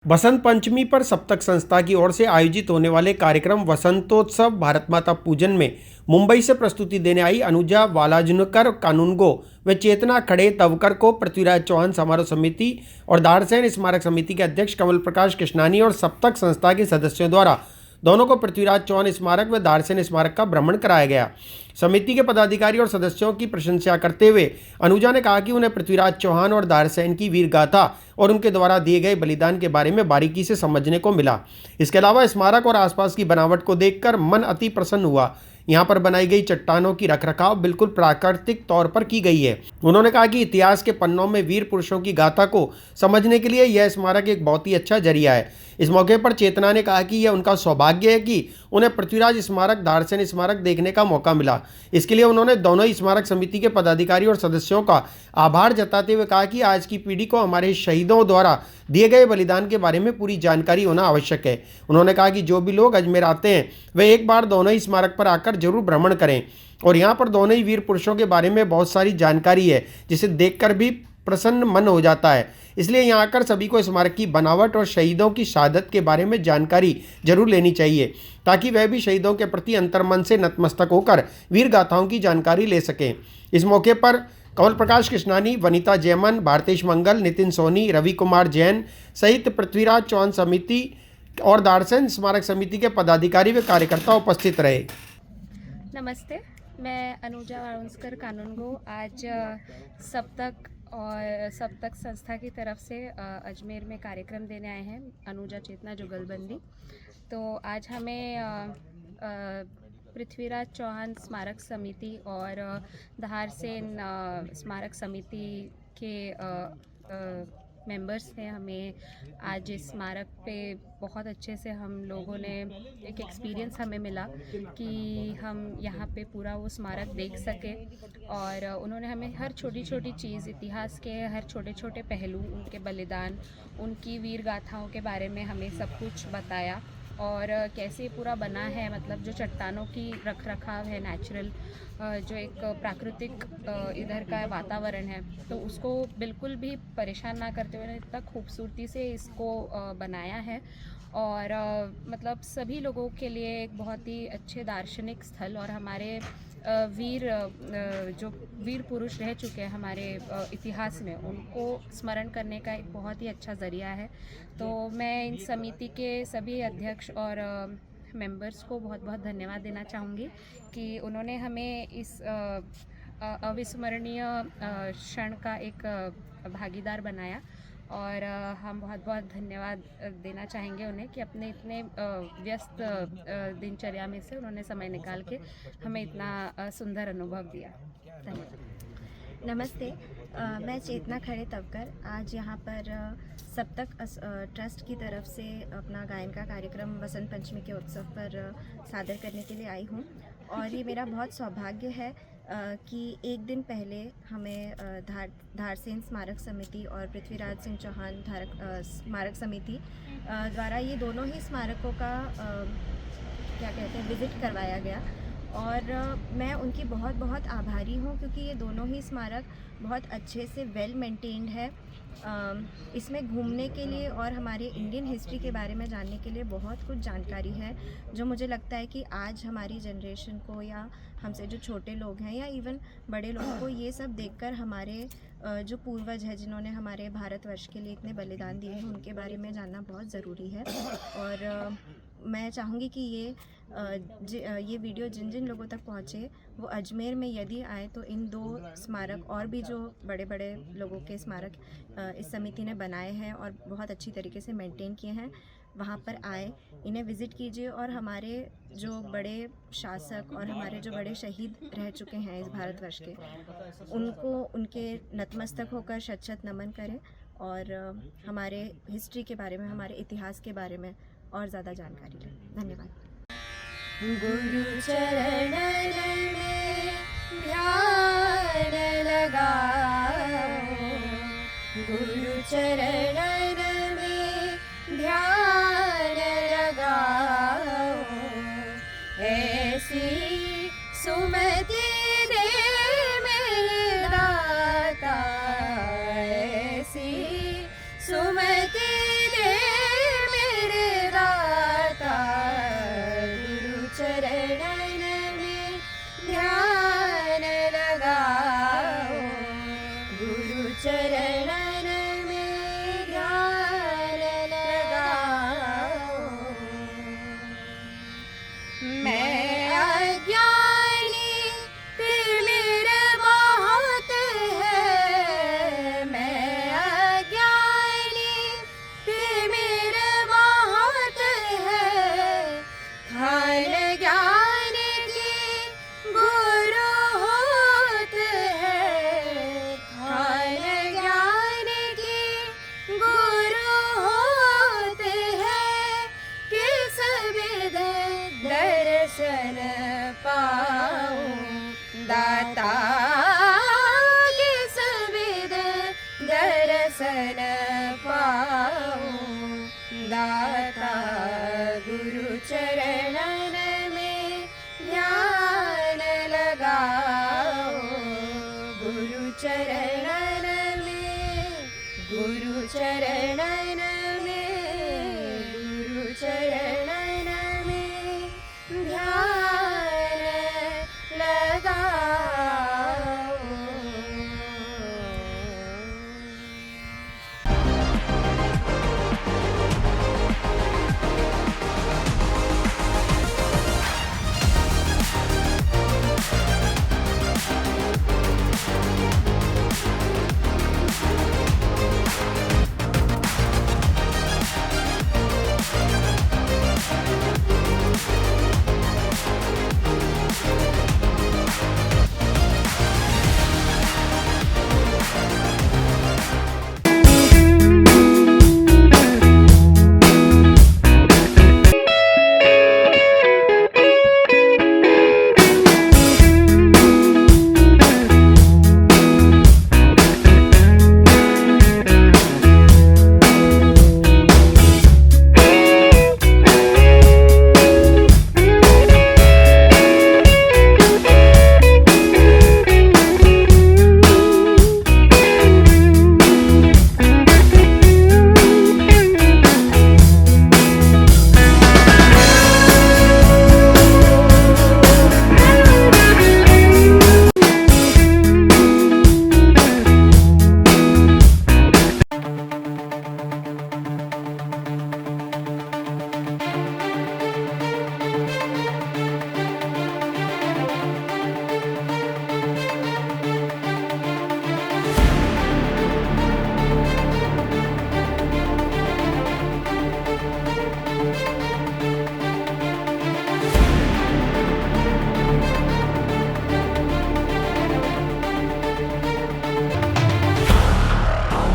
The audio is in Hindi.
बसंत पंचमी पर सप्तक संस्था की ओर से आयोजित होने वाले कार्यक्रम वसंतोत्सव भारत माता पूजन में मुंबई से प्रस्तुति देने आई अनुजा वालाजुनकर कानूनगो व चेतना खड़े तवकर को पृथ्वीराज चौहान समारोह समिति और दारसेन स्मारक समिति के अध्यक्ष कमल प्रकाश कृष्णानी और सप्तक संस्था के सदस्यों द्वारा दोनों को पृथ्वीराज चौहान स्मारक व दारसेन स्मारक का भ्रमण कराया गया। समिति के पदाधिकारी और सदस्यों की प्रशंसा करते हुए अनुजा ने कहा कि उन्हें पृथ्वीराज चौहान और दारसेन की वीर गाथा और उनके द्वारा दिए गए बलिदान के बारे में बारीकी से समझने को मिला। इसके अलावा स्मारक और आसपास की बनावट को देखकर मन अति प्रसन्न हुआ। यहाँ पर बनाई गई चट्टानों की रखरखाव बिल्कुल प्राकृतिक तौर पर की गई है। उन्होंने कहा कि इतिहास के पन्नों में वीर पुरुषों की गाथा को समझने के लिए यह स्मारक एक बहुत ही अच्छा जरिया है। इस मौके पर चेतना ने कहा कि यह उनका सौभाग्य है कि उन्हें पृथ्वीराज स्मारक दारसेन स्मारक देखने का मौका मिला। इसके लिए उन्होंने दोनों ही स्मारक समिति के पदाधिकारी और सदस्यों का आभार जताते हुए कहा कि आज की पीढ़ी को हमारे शहीदों द्वारा दिए गए बलिदान के बारे में पूरी जानकारी होना आवश्यक है। उन्होंने कहा कि जो भी लोग अजमेर आते हैं वे एक बार दोनों ही स्मारक पर आकर जरूर भ्रमण करें और यहाँ पर दोनों ही वीर पुरुषों के बारे में बहुत सारी जानकारी है जिसे देखकर भी प्रसन्न मन हो जाता है। इसलिए यहाँ आकर सभी को स्मारक की बनावट और शहीदों की शहादत के बारे में जानकारी जरूर लेनी चाहिए ताकि वह भी शहीदों के प्रति अंतर्मन से नतमस्तक होकर वीर गाथाओं की जानकारी ले सकें। इस मौके पर कमल प्रकाश कृष्णानी, वनिता जयमन, भारतेश मंगल, नितिन सोनी, रवि कुमार जैन सहित पृथ्वीराज चौहान समिति और दारसेन स्मारक समिति के पदाधिकारी व कार्यकर्ता उपस्थित रहे। नमस्ते, मैं अनुजा वालुंसकर कानूनगो आज सप्तक संस्था की तरफ से अजमेर में कार्यक्रम देने आए हैं, अनुजा चेतना जुगलबंदी। तो आज हमें पृथ्वीराज चौहान स्मारक समिति और दारसेन स्मारक समिति के मेंबर्स थे। हमें आज इस स्मारक पे बहुत अच्छे से हम लोगों ने एक एक्सपीरियंस हमें मिला कि हम यहाँ पे पूरा वो स्मारक देख सके और उन्होंने हमें हर छोटी छोटी चीज़, इतिहास के हर छोटे छोटे पहलू, उनके बलिदान, उनकी वीर गाथाओं के बारे में हमें सब कुछ बताया और कैसे पूरा बना है, मतलब जो चट्टानों की रखरखाव है, नेचुरल जो एक प्राकृतिक इधर का वातावरण है, तो उसको बिल्कुल भी परेशान ना करते हुए इतना खूबसूरती से इसको बनाया है और मतलब सभी लोगों के लिए एक बहुत ही अच्छे दार्शनिक स्थल और हमारे जो वीर पुरुष रह चुके हैं हमारे इतिहास में, उनको स्मरण करने का एक बहुत ही अच्छा ज़रिया है। तो मैं इन समिति के सभी अध्यक्ष और मेंबर्स को बहुत बहुत धन्यवाद देना चाहूँगी कि उन्होंने हमें इस अविस्मरणीय क्षण का एक भागीदार बनाया और हम बहुत बहुत धन्यवाद देना चाहेंगे उन्हें कि अपने इतने व्यस्त दिनचर्या में से उन्होंने समय निकाल के हमें इतना सुंदर अनुभव दिया। धन्यवाद। नमस्ते, मैं चेतना खड़े तवकर आज यहाँ पर सप्तक ट्रस्ट की तरफ से अपना गायन का कार्यक्रम वसंत पंचमी के उत्सव पर सादर करने के लिए आई हूँ और ये मेरा बहुत सौभाग्य है कि एक दिन पहले हमें दारसेन स्मारक समिति और पृथ्वीराज सिंह चौहान स्मारक समिति द्वारा ये दोनों ही स्मारकों का विज़िट करवाया गया और मैं उनकी बहुत बहुत आभारी हूँ क्योंकि ये दोनों ही स्मारक बहुत अच्छे से वेल मेंटेन्ड है। इसमें घूमने के लिए और हमारे इंडियन हिस्ट्री के बारे में जानने के लिए बहुत कुछ जानकारी है जो मुझे लगता है कि आज हमारी जनरेशन को या हमसे जो छोटे लोग हैं या इवन बड़े लोगों को ये सब देखकर हमारे जो पूर्वज हैं जिन्होंने हमारे भारतवर्ष के लिए इतने बलिदान दिए हैं उनके बारे में जानना बहुत ज़रूरी है। और मैं चाहूँगी कि ये वीडियो जिन जिन लोगों तक पहुँचे वो अजमेर में यदि आए तो इन दो स्मारक और भी जो बड़े बड़े लोगों के स्मारक इस समिति ने बनाए हैं और बहुत अच्छी तरीके से मेंटेन किए हैं, वहाँ पर आए, इन्हें विज़िट कीजिए और हमारे जो बड़े शासक और हमारे जो बड़े शहीद रह चुके हैं इस भारतवर्ष के, उनको उनके नतमस्तक होकर शत शत नमन करें और हमारे हिस्ट्री के बारे में, हमारे इतिहास के बारे में और ज़्यादा जानकारी लें। धन्यवाद। गुरु चरण में ध्यान लगाओ, गुरु चरण में ध्यान लगाओ, ऐसी सुमति दे मेरे दाता, ऐसी सुमति दे दर्शन पाऊं, दाता के सुविध दर्शन पाऊं, दाता गुरु चरण